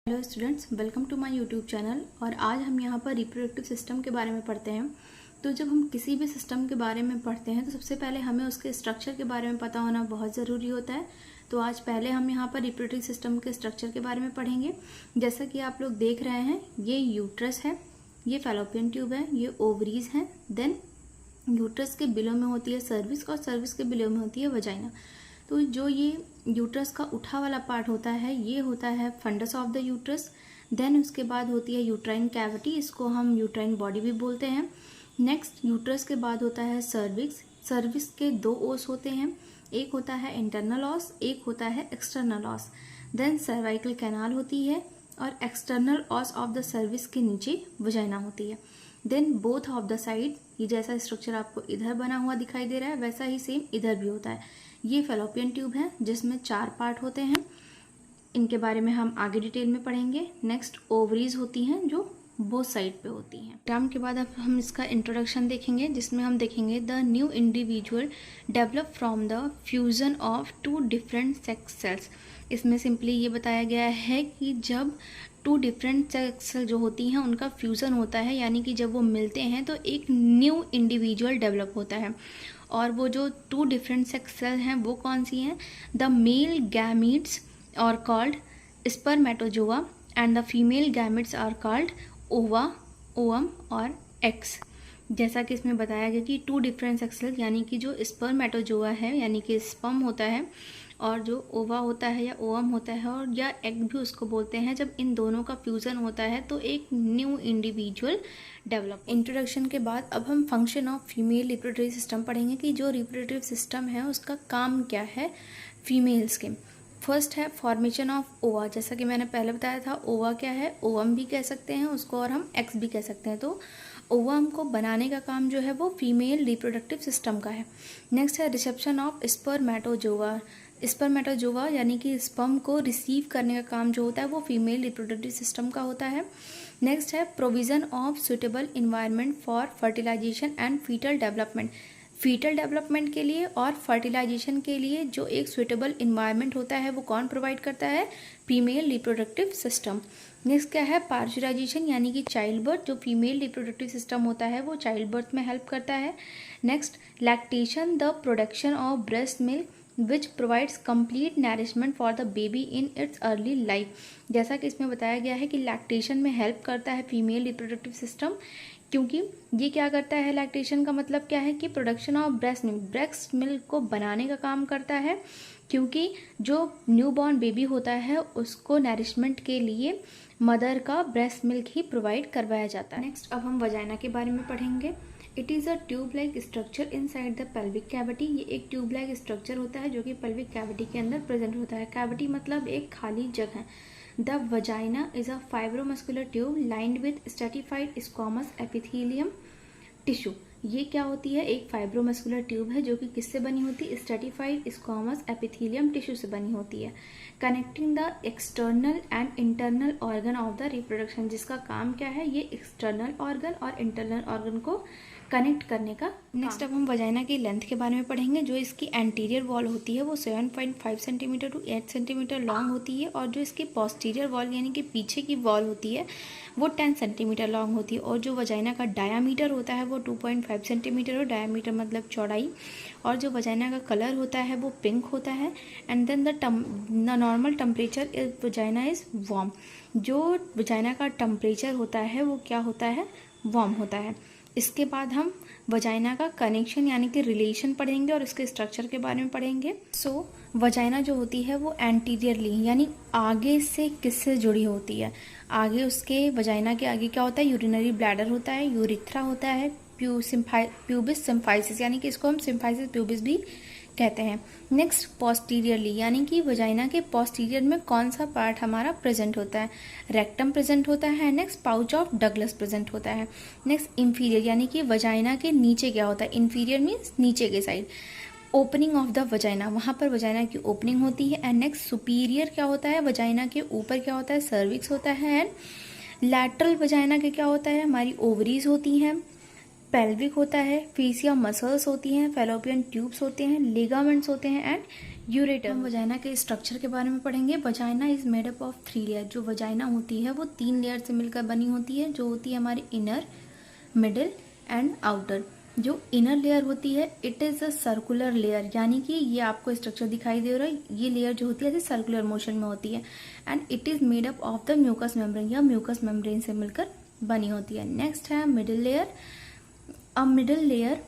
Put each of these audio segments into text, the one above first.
Hello students, welcome to my YouTube channel. और आज हम यहाँ पर रिप्रोडक्टिव सिस्टम के बारे में पढ़ते हैं। तो जब हम किसी भी सिस्टम के बारे में पढ़ते हैं तो सबसे पहले हमें उसके स्ट्रक्चर के बारे में पता होना बहुत ज़रूरी होता है। तो आज पहले हम यहाँ पर रिप्रोडक्टिव सिस्टम के स्ट्रक्चर के बारे में पढ़ेंगे। जैसा कि आप लोग देख रहे हैं, ये यूट्रस है, ये फैलोपियन ट्यूब है, ये ओवरीज हैं। देन यूट्रस के बिलो में होती है सर्विस और सर्विस के बिलो में होती है वजाइना। तो जो ये यूट्रस का उठा वाला पार्ट होता है, ये होता है fundus of the uterus. Then उसके बाद होती है यूट्राइन कैविटी, इसको हम यूट्राइन बॉडी भी बोलते हैं। नेक्स्ट यूट्रस के बाद होता है सर्विक्स। सर्विक्स के दो ओस होते हैं, एक होता है इंटरनल ऑस, एक होता है external os. Then cervical canal होती है और external os of the cervix के नीचे वजाइना होती है। Then both of the side, ये जैसा स्ट्रक्चर आपको इधर बना हुआ दिखाई दे रहा है वैसा ही सेम इधर भी होता है। ये फैलोपियन ट्यूब है जिसमें 4 पार्ट होते हैं, इनके बारे में हम आगे डिटेल में पढ़ेंगे। नेक्स्ट ओवरीज होती हैं जो बोथ साइड पे होती हैं। टर्म के बाद अब हम इसका इंट्रोडक्शन देखेंगे, जिसमें हम देखेंगे the new individual develop from the fusion of 2 different sex cells. इसमें सिंपली ये बताया गया है कि जब 2 डिफरेंट सेक्स जो होती हैं उनका फ्यूज़न होता है, यानी कि जब वो मिलते हैं तो एक न्यू इंडिविजुअल डेवलप होता है। और वो जो 2 डिफरेंट सेक्स सेल हैं वो कौन सी हैं? The male gametes are called spermatozoa and the female gametes are called ova, ovum और एक्स। जैसा कि इसमें बताया गया कि 2 डिफरेंट सेक्स सेल यानी कि जो स्पर्मेटोजोआ है यानी कि स्पर्म होता है, और जो ओवा होता है या ओवम होता है और या एग भी उसको बोलते हैं, जब इन दोनों का फ्यूज़न होता है तो एक न्यू इंडिविजुअल डेवलप। इंट्रोडक्शन के बाद अब हम function of female reproductive system पढ़ेंगे कि जो रिप्रोडक्टिव सिस्टम है उसका काम क्या है फीमेल्स के। फर्स्ट है फॉर्मेशन ऑफ ओवा। जैसा कि मैंने पहले बताया था, ओवा क्या है, ओवम भी कह सकते हैं उसको और हम एक्स भी कह सकते हैं। तो ओवम को बनाने का काम जो है वो फीमेल रिप्रोडक्टिव सिस्टम का है। नेक्स्ट है रिसेप्शन ऑफ स्पर्मेटोजोआ। स्पर्मेटोजोआ यानी कि स्पर्म को रिसीव करने का काम जो होता है वो फीमेल रिप्रोडक्टिव सिस्टम का होता है। नेक्स्ट है provision of suitable environment for fertilisation and foetal development. Foetal development के लिए और फर्टिलाइजेशन के लिए जो एक सुटेबल इन्वायरमेंट होता है वो कौन प्रोवाइड करता है? Female reproductive system. नेक्स्ट क्या है पार्चुराइजेशन यानी कि चाइल्ड बर्थ। जो फीमेल रिप्रोडक्टिव सिस्टम होता है वो चाइल्ड बर्थ में हेल्प करता है। Next lactation, the production of breast milk which provides complete nourishment for the baby in its early life. जैसा कि इसमें बताया गया है कि लैक्टेशन में हेल्प करता है फीमेल रिप्रोडक्टिव सिस्टम, क्योंकि ये क्या करता है, लैक्टेशन का मतलब क्या है कि प्रोडक्शन ऑफ ब्रेस्ट मिल्क को बनाने का काम करता है, क्योंकि जो न्यूबॉर्न बेबी होता है उसको नरिशमेंट के लिए मदर का ब्रेस्ट मिल्क ही प्रोवाइड करवाया जाता है। नेक्स्ट अब हम वजाइना के बारे में पढ़ेंगे। It is a tube like structure inside the pelvic cavity. ये एक ट्यूब लाइक स्ट्रक्चर होता है जो कि पेल्विक कैविटी के अंदर प्रेजेंट होता है। कैविटी मतलब एक खाली जगह। The vagina is a fibromuscular tube lined with stratified squamous epithelium tissue. ये क्या होती है? एक फाइब्रोमस्कुलर ट्यूब है जो कि किससे बनी होती है? स्ट्रेटिफाइड स्क्वामस एपिथेलियम टिश्यू से बनी होती है। Connecting the external and internal organ of the reproduction, जिसका काम क्या है? ये एक्सटर्नल ऑर्गन और इंटरनल ऑर्गन को कनेक्ट करने का। नेक्स्ट अब हम वजाइना की लेंथ के बारे में पढ़ेंगे। जो इसकी एंटीरियर वॉल होती है वो 7.5 सेंटीमीटर टू 8 सेंटीमीटर लॉन्ग होती है, और जो इसकी पोस्टीरियर वॉल यानी कि पीछे की वॉल होती है वो 10 सेंटीमीटर लॉन्ग होती है। और जो वजाइना का डायामीटर होता है वो 2.5 सेंटीमीटर हो, डायामीटर मतलब चौड़ाई। और जो वजाइना का कलर होता है वो पिंक होता है। And then the normal temperature is vagina is warm. जो वजाइना का टेम्परेचर होता है वो क्या होता है? वार्म होता है। इसके बाद हम वजाइना का कनेक्शन यानी कि रिलेशन पढ़ेंगे और इसके स्ट्रक्चर के बारे में पढ़ेंगे। सो वजाइना जो होती है वो एंटीरियरली यानी आगे से किससे जुड़ी होती है? आगे उसके वजाइना के आगे क्या होता है? यूरिनरी ब्लैडर होता है, यूरिथ्रा होता है, प्यूबिस सिम्फाइसिस यानी कि इसको हम सिम्फाइसिस प्यूबिस भी कहते हैं। नेक्स्ट पोस्टीरियरली यानी कि वजाइना के पोस्टीरियर में कौन सा पार्ट हमारा प्रेजेंट होता है? रेक्टम प्रेजेंट होता है। Next pouch of Douglas present होता है। नेक्स्ट इंफीरियर यानी कि वजाइना के नीचे क्या होता है? इंफीरियर मीन्स नीचे के side. Opening of the vagina, वहाँ पर वजाइना की ओपनिंग होती है। एंड नेक्स्ट सुपीरियर क्या होता है? वजाइना के ऊपर क्या होता है? सर्विक्स होता है। एंड लैटरल वजाइना के क्या होता है? हमारी ओवरीज होती हैं। पेल्विक होता है, फेसिया मसल्स होती हैं, फैलोपियन ट्यूब्स होते हैं, लिगामेंट्स होते हैं एंड यूरेटर। हम वजाइना के स्ट्रक्चर के बारे में पढ़ेंगे। Vagina is made up of 3 layer. जो वजाइना होती है वो 3 लेयर से मिलकर बनी होती है, जो होती है हमारी इनर, मिडिल एंड आउटर। जो इनर लेयर होती है it is a circular layer, यानी कि ये आपको स्ट्रक्चर दिखाई दे रहा है, ये लेयर जो होती है ऐसे सर्कुलर मोशन में होती है। And it is made up of the mucus membrane, या म्यूकस मेम्ब्रेन से मिलकर बनी होती है। नेक्स्ट है middle layer. A middle layer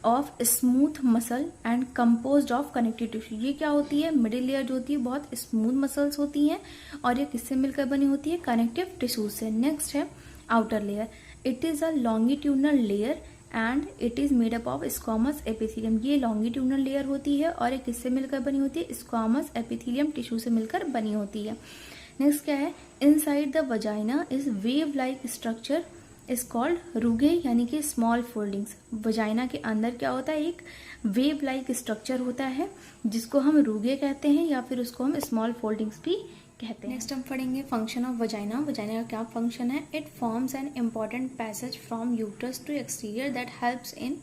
of smooth muscle and composed of connective tissue. ये क्या होती है? मिडिल लेयर जो होती है बहुत स्मूथ मसल्स होती हैं और ये किससे मिलकर बनी होती है? कनेक्टिव टिश्यू से। नेक्स्ट है outer layer. It is a longitudinal layer and it is made up of squamous epithelium. ये लॉन्गिट्यूडनल लेयर होती है और ये किससे मिलकर बनी होती है? स्क्वामस एपिथेलियम टिश्यू से मिलकर बनी होती है। नेक्स्ट क्या है? Inside the vagina is wave like structure is called rugae, यानी कि स्मॉल फोल्डिंग्स। वजाइना के अंदर क्या होता है? एक वेव लाइक स्ट्रक्चर होता है जिसको हम रूगे कहते हैं या फिर उसको हम स्मॉल फोल्डिंग्स भी कहते हैं। नेक्स्ट हम पढ़ेंगे फंक्शन ऑफ वजाइना। वजाइना का क्या फंक्शन है? It forms an important passage from uterus to exterior that helps in.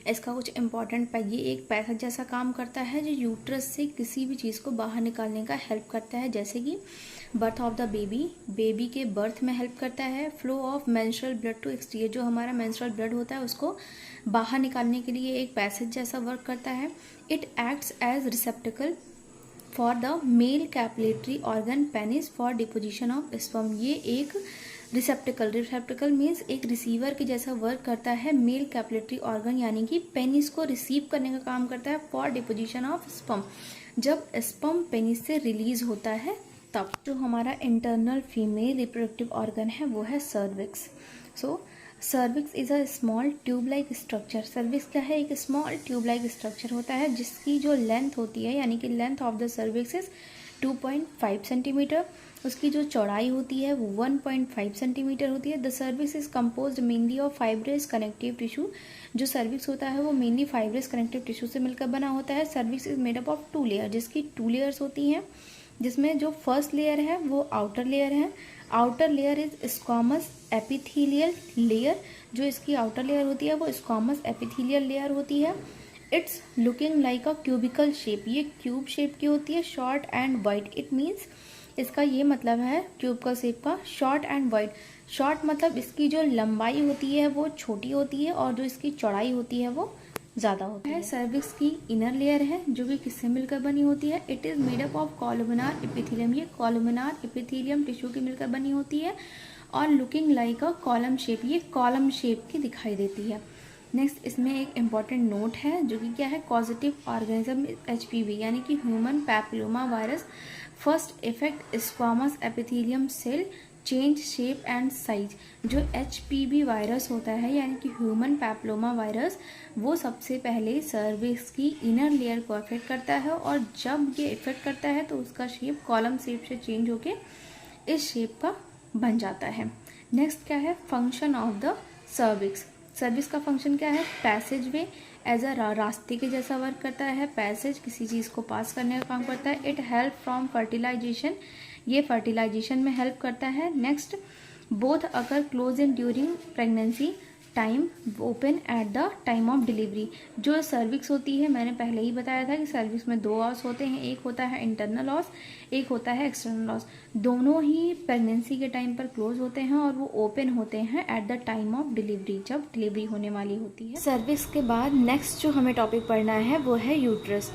इसका कुछ इंपॉर्टेंट ये एक पैसेज जैसा काम करता है जो यूट्रस से किसी भी चीज़ को बाहर निकालने का हेल्प करता है, जैसे कि birth of the baby, baby के बर्थ में हेल्प करता है। Flow of menstrual blood to exterior, जो हमारा मेंस्ट्रुअल ब्लड होता है उसको बाहर निकालने के लिए एक पैसेज जैसा वर्क करता है। It acts as receptacle for the male copulatory organ penis for deposition of sperm. ये एक रिसेप्टिकल मीन्स एक रिसीवर के जैसा वर्क करता है मेल कैपिलेटरी ऑर्गन, यानी कि पेनिस को रिसीव करने का काम करता है फॉर डिपोजिशन ऑफ स्पर्म। जब स्पर्म पेनिस से रिलीज होता है तब। जो हमारा इंटरनल फीमेल रिप्रोडक्टिव ऑर्गन है वो है cervix. So cervix is a small tube like structure. Cervix क्या है? एक स्मॉल ट्यूब लाइक स्ट्रक्चर होता है जिसकी जो लेंथ होती है, यानी कि length of the cervix is 2.5 centimetre. उसकी जो चौड़ाई होती है वो 1.5 सेंटीमीटर होती है। The cervix is composed mainly of fibrous connective tissue. जो सर्विक्स होता है वो मेनली फाइब्रस कनेक्टिव टिश्यू से मिलकर बना होता है। Cervix is made up of 2 layer, जिसकी 2 लेयर्स होती हैं, जिसमें जो फर्स्ट लेयर है वो आउटर लेयर है। Outer layer is squamous epithelial layer. जो इसकी आउटर लेयर होती है वो स्क्वामस एपिथेलियल लेयर होती है। It's looking like a cubical shape. ये क्यूब शेप की होती है, short and wide. It means इसका ये मतलब है क्यूबिकल शेप का, शॉर्ट एंड वाइड। शॉर्ट मतलब इसकी जो लंबाई होती है वो छोटी होती है और जो इसकी चौड़ाई होती है वो ज़्यादा होती है। सर्विक्स की इनर लेयर है जो कि किससे मिलकर बनी होती है? It is made up of columnar epithelium. ये कॉलमनार एपिथेलियम टिश्यू की मिलकर बनी होती है और looking like a column shape, ये कॉलम शेप की दिखाई देती है। नेक्स्ट इसमें एक इम्पॉर्टेंट नोट है जो कि क्या है? पॉजिटिव ऑर्गेनिज्म HPV, यानी कि human papilloma virus first effect squamous epithelium cell change shape and size. जो HPV वायरस होता है यानी कि ह्यूमन पैपिलोमा वायरस, वो सबसे पहले सर्विक्स की इनर लेयर को इफेक्ट करता है और जब ये इफेक्ट करता है तो उसका शेप कॉलम शेप से चेंज होके इस शेप का बन जाता है। नेक्स्ट क्या है? Function of the cervix. Cervix का फंक्शन क्या है? पैसेज वे, एज अ रास्ते के जैसा वर्क करता है। पैसेज किसी चीज़ को पास करने का काम करता है। इट हेल्प फ्रॉम फर्टिलाइजेशन, ये फर्टिलाइजेशन में हेल्प करता है। Next both occur close in during pregnancy time, open at the time of delivery. जो सर्विक्स होती है, मैंने पहले ही बताया था कि सर्विक्स में 2 ऑस होते हैं, एक होता है इंटरनल ऑस, एक होता है एक्सटर्नल ऑस। दोनों ही प्रेगनेंसी के टाइम पर क्लोज होते हैं और वो ओपन होते हैं at the time of delivery, जब डिलीवरी होने वाली होती है। सर्विक्स के बाद नेक्स्ट जो हमें टॉपिक पढ़ना है वो है यूट्रस।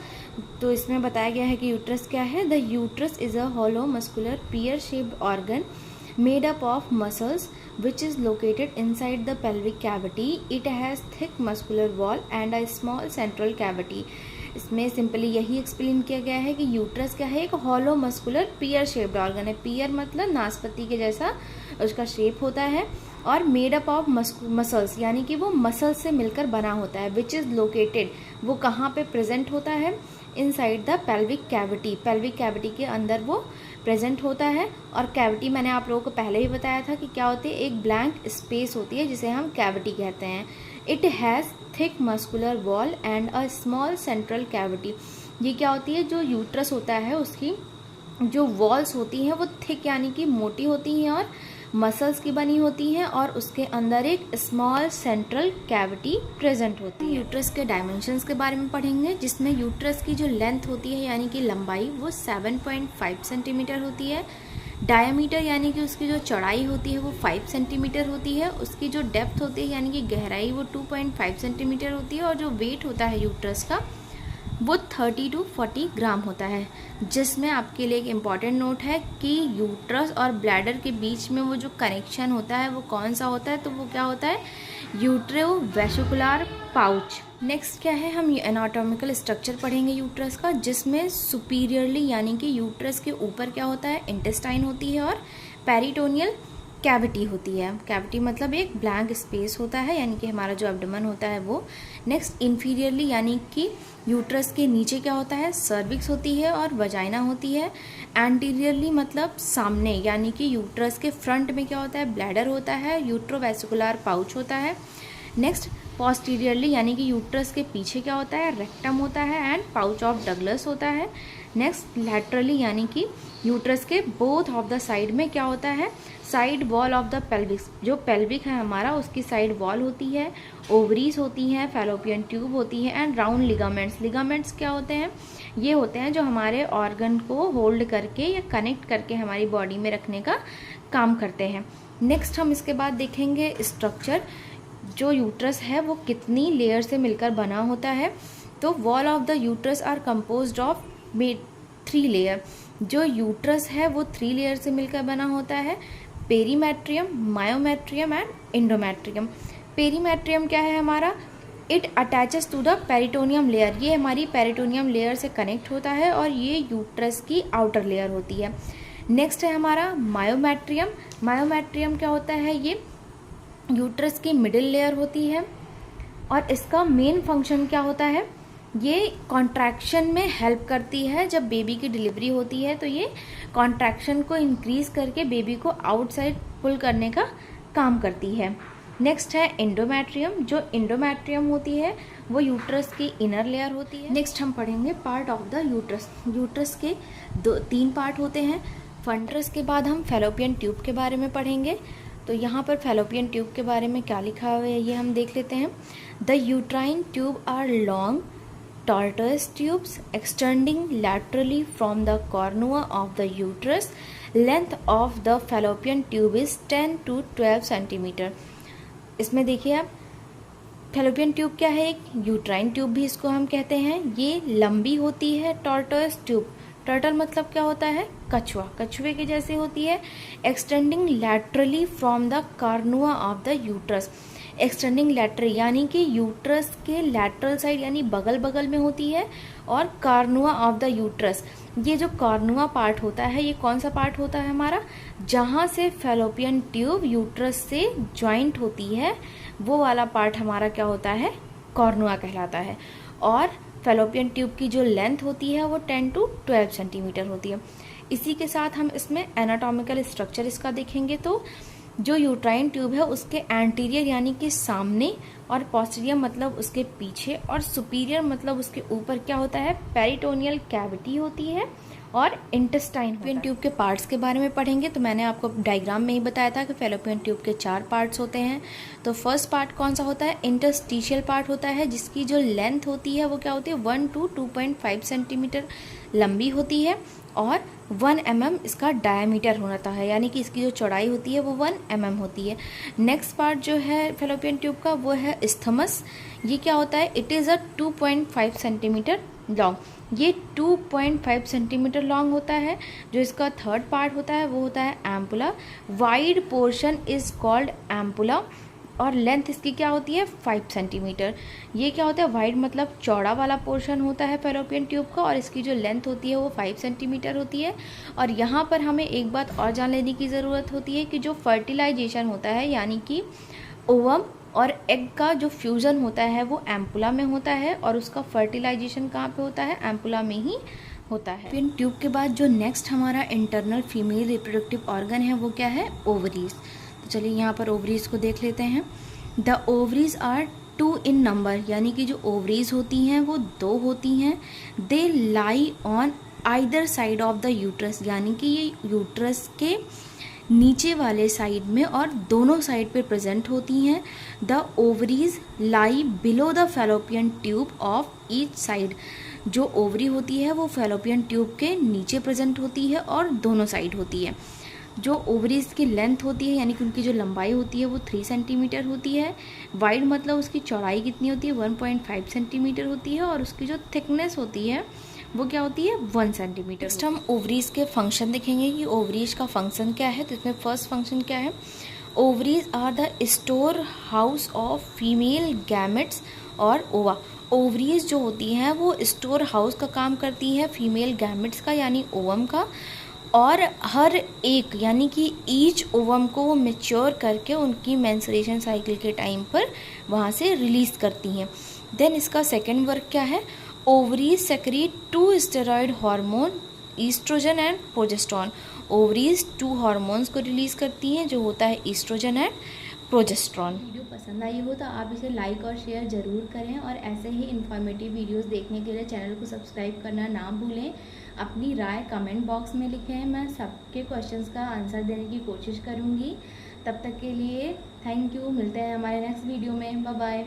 तो इसमें बताया गया है कि यूट्रस क्या है? The uterus is a hollow muscular pear shaped organ made up of muscles which is located inside the pelvic cavity. It has thick muscular wall and a small central cavity. इसमें simply यही explain किया गया है कि uterus क्या है? एक hollow muscular pear shaped organ है। पियर मतलब नाशपाती के जैसा उसका शेप होता है और मेड अप ऑफ मसल्स, यानी कि वो मसल्स से मिलकर बना होता है। विच इज़ लोकेटेड, वो कहाँ पे प्रेजेंट होता है? Inside the pelvic cavity, pelvic cavity के अंदर वो प्रेजेंट होता है। और कैविटी मैंने आप लोगों को पहले ही बताया था कि क्या होती है? एक ब्लैंक स्पेस होती है जिसे हम कैविटी कहते हैं। It has thick muscular wall and a small central cavity. ये क्या होती है? जो यूट्रस होता है उसकी जो वॉल्स होती हैं वो थिक यानी कि मोटी होती हैं और मसल्स की बनी होती हैं और उसके अंदर एक स्मॉल सेंट्रल कैविटी प्रेजेंट होती है। यूट्रस के डायमेंशंस के बारे में पढ़ेंगे, जिसमें यूट्रस की जो लेंथ होती है यानी कि लंबाई वो 7.5 सेंटीमीटर होती है। डायमीटर यानी कि उसकी जो चौड़ाई होती है वो 5 सेंटीमीटर होती है। उसकी जो डेप्थ होती है यानी कि गहराई वो 2.5 सेंटीमीटर होती है। और जो वेट होता है यूट्रस का वो 30 to 40 ग्राम होता है। जिसमें आपके लिए एक इम्पॉर्टेंट नोट है कि यूट्रस और ब्लैडर के बीच में वो जो कनेक्शन होता है वो कौन सा होता है, तो वो क्या होता है, यूट्रोवेस्कुलर पाउच। नेक्स्ट क्या है, हम एनाटॉमिकल स्ट्रक्चर पढ़ेंगे यूट्रस का, जिसमें सुपीरियरली यानी कि यूट्रस के ऊपर क्या होता है, इंटेस्टाइन होती है और पेरिटोनियल कैविटी होती है। कैविटी मतलब एक ब्लैंक स्पेस होता है, यानी कि हमारा जो एब्डोमेन होता है वो। नेक्स्ट इन्फीरियरली यानी कि यूट्रस के नीचे क्या होता है, सर्विक्स होती है और वजाइना होती है। एंटीरियरली मतलब सामने, यानी कि यूट्रस के फ्रंट में क्या होता है, ब्लैडर होता है, यूट्रोवेस्कुलर पाउच होता है। नेक्स्ट पोस्टीरियरली यानी कि यूट्रस के पीछे क्या होता है, रेक्टम होता है एंड पाउच ऑफ डगलस होता है। नेक्स्ट लैटरली यानी कि यूट्रस के बोथ ऑफ द साइड में क्या होता है, side wall of the pelvic, जो पेल्विक है हमारा उसकी साइड वॉल होती है। ओवरीज होती हैं, फैलोपियन ट्यूब होती है एंड राउंड लिगामेंट्स। लिगामेंट्स क्या होते हैं, ये होते हैं जो हमारे ऑर्गन को होल्ड करके या कनेक्ट करके हमारी बॉडी में रखने का काम करते हैं। नेक्स्ट हम इसके बाद देखेंगे स्ट्रक्चर, जो यूट्रस है वो कितनी लेयर से मिलकर बना होता है। तो wall of the uterus are composed of 3 layer. जो यूट्रस है वो 3 लेयर से मिलकर बना होता है, perimetrium, myometrium and endometrium. Perimetrium क्या है हमारा, it attaches to the peritoneum layer, ये हमारी पेरिटोनियम लेयर से कनेक्ट होता है और ये यूट्रस की आउटर लेयर होती है। नेक्स्ट है हमारा मायोमेट्रियम। मायोमेट्रियम क्या होता है, ये यूट्रस की मिडिल लेयर होती है और इसका मेन फंक्शन क्या होता है, ये कॉन्ट्रैक्शन में हेल्प करती है। जब बेबी की डिलीवरी होती है तो ये कॉन्ट्रैक्शन को इंक्रीज करके बेबी को आउटसाइड पुल करने का काम करती है। नेक्स्ट है एंडोमेट्रियम। जो एंडोमेट्रियम होती है वो यूट्रस की इनर लेयर होती है। नेक्स्ट हम पढ़ेंगे part of the uterus. Uterus के 3 पार्ट होते हैं। फंड्रस के बाद हम फैलोपियन ट्यूब के बारे में पढ़ेंगे। तो यहाँ पर फैलोपियन ट्यूब के बारे में क्या लिखा हुआ है ये हम देख लेते हैं। The uterine tube are long tortuous tubes extending laterally from the cornua of the uterus. Length of the fallopian tube is 10 to 12 centimetre. इसमें देखिए आप, फैलोपियन ट्यूब क्या है, एक यूट्राइन ट्यूब भी इसको हम कहते हैं। ये लंबी होती है, टॉर्टोइस ट्यूब, टर्टल मतलब क्या होता है, कछुआ, कछुए के जैसे होती है। Extending laterally from the cornua of the uterus. Extending lateral यानी कि यूट्रस के लैटरल साइड यानी बगल बगल में होती है। और कार्नुआ ऑफ द यूट्रस, ये जो कार्नुआ पार्ट होता है ये कौन सा पार्ट होता है हमारा, जहाँ से फैलोपियन ट्यूब यूट्रस से ज्वाइंट होती है वो वाला पार्ट हमारा क्या होता है, कार्नुआ कहलाता है। और फैलोपियन ट्यूब की जो लेंथ होती है वो 10 to 12 सेंटीमीटर होती है। इसी के साथ हम इसमें एनाटॉमिकल स्ट्रक्चर इसका देखेंगे। तो जो यूट्राइन ट्यूब है उसके एंटीरियर यानी कि सामने, और पोस्टीरियर मतलब उसके पीछे, और सुपीरियर मतलब उसके ऊपर क्या होता है, पेरिटोनियल कैविटी होती है और इंटेस्टाइन। फैलोपियन ट्यूब के पार्ट्स के बारे में पढ़ेंगे। तो मैंने आपको डायग्राम में ही बताया था कि फैलोपियन ट्यूब के 4 पार्ट्स होते हैं। तो फर्स्ट पार्ट कौन सा होता है, इंटरस्टिशियल पार्ट होता है, जिसकी जो लेंथ होती है वो क्या होती है, 1 to 2.5 सेंटीमीटर लंबी होती है और 1 mm इसका डायमीटर होता है, यानी कि इसकी जो चौड़ाई होती है वो 1 mm होती है। नेक्स्ट पार्ट जो है फैलोपियन ट्यूब का वो है इस्थमस। ये क्या होता है, it is a 2.5 centimetre long. ये 2.5 सेंटीमीटर लॉन्ग होता है। जो इसका थर्ड पार्ट होता है वो होता है ampulla. Wide portion is called ampulla और लेंथ इसकी क्या होती है, 5 सेंटीमीटर। ये क्या होता है, वाइड मतलब चौड़ा वाला पोर्शन होता है फैलोपियन ट्यूब का और इसकी जो लेंथ होती है वो 5 सेंटीमीटर होती है। और यहाँ पर हमें एक बात और जान लेने की ज़रूरत होती है कि जो फर्टिलाइजेशन होता है यानी कि ओवम और एग का जो फ्यूज़न होता है वो एम्पुला में होता है और उसका फर्टिलाइजेशन कहाँ पे होता है, एम्पुला में ही होता है। फैलोपियन ट्यूब के बाद जो नेक्स्ट हमारा इंटरनल फीमेल रिप्रोडक्टिव ऑर्गन है वो क्या है, ओवरीज। तो चलिए यहाँ पर ओवरीज को देख लेते हैं। The ovaries are 2 in number, यानी कि जो ओवरीज होती हैं वो 2 होती हैं। They lie on either side of the uterus, यानी कि ये यूट्रस के नीचे वाले साइड में और दोनों साइड पे प्रेजेंट होती हैं। The ovaries lie below the fallopian tube of each side. जो ओवरी होती है वो फैलोपियन ट्यूब के नीचे प्रेजेंट होती है और दोनों साइड होती है। जो ओवरीज की लेंथ होती है यानी कि उनकी जो लंबाई होती है वो 3 सेंटीमीटर होती है। वाइड मतलब उसकी चौड़ाई कितनी होती है, 1.5 सेंटीमीटर होती है। और उसकी जो थिकनेस होती है वो क्या होती है, 1 सेंटीमीटर। नेक्स्ट हम ओवरीज के फंक्शन देखेंगे कि ओवरीज का फंक्शन क्या है। तो इसमें फर्स्ट फंक्शन क्या है, ovaries are the store house of female gametes और ओवा। ओवरीज जो होती हैं वो स्टोर हाउस का काम करती हैं फीमेल गैमेट्स का यानी ओवम का, और हर एक यानी कि ईच ओवम को वो मेच्योर करके उनकी मेंस्ट्रुएशन साइकिल के टाइम पर वहाँ से रिलीज़ करती हैं। देन इसका सेकेंड वर्क क्या है, ovaries secrete 2 steroid hormone oestrogen and progesterone. Ovaries 2 hormones को रिलीज़ करती हैं जो होता है ईस्ट्रोजन एंड प्रोजेस्टेरॉन। वीडियो पसंद आई हो तो आप इसे लाइक और शेयर ज़रूर करें, और ऐसे ही इन्फॉर्मेटिव वीडियोस देखने के लिए चैनल को सब्सक्राइब करना ना भूलें। अपनी राय कमेंट बॉक्स में लिखें, मैं सबके क्वेश्चंस का आंसर देने की कोशिश करूँगी। तब तक के लिए थैंक यू, मिलते हैं हमारे नेक्स्ट वीडियो में, बाय बाय।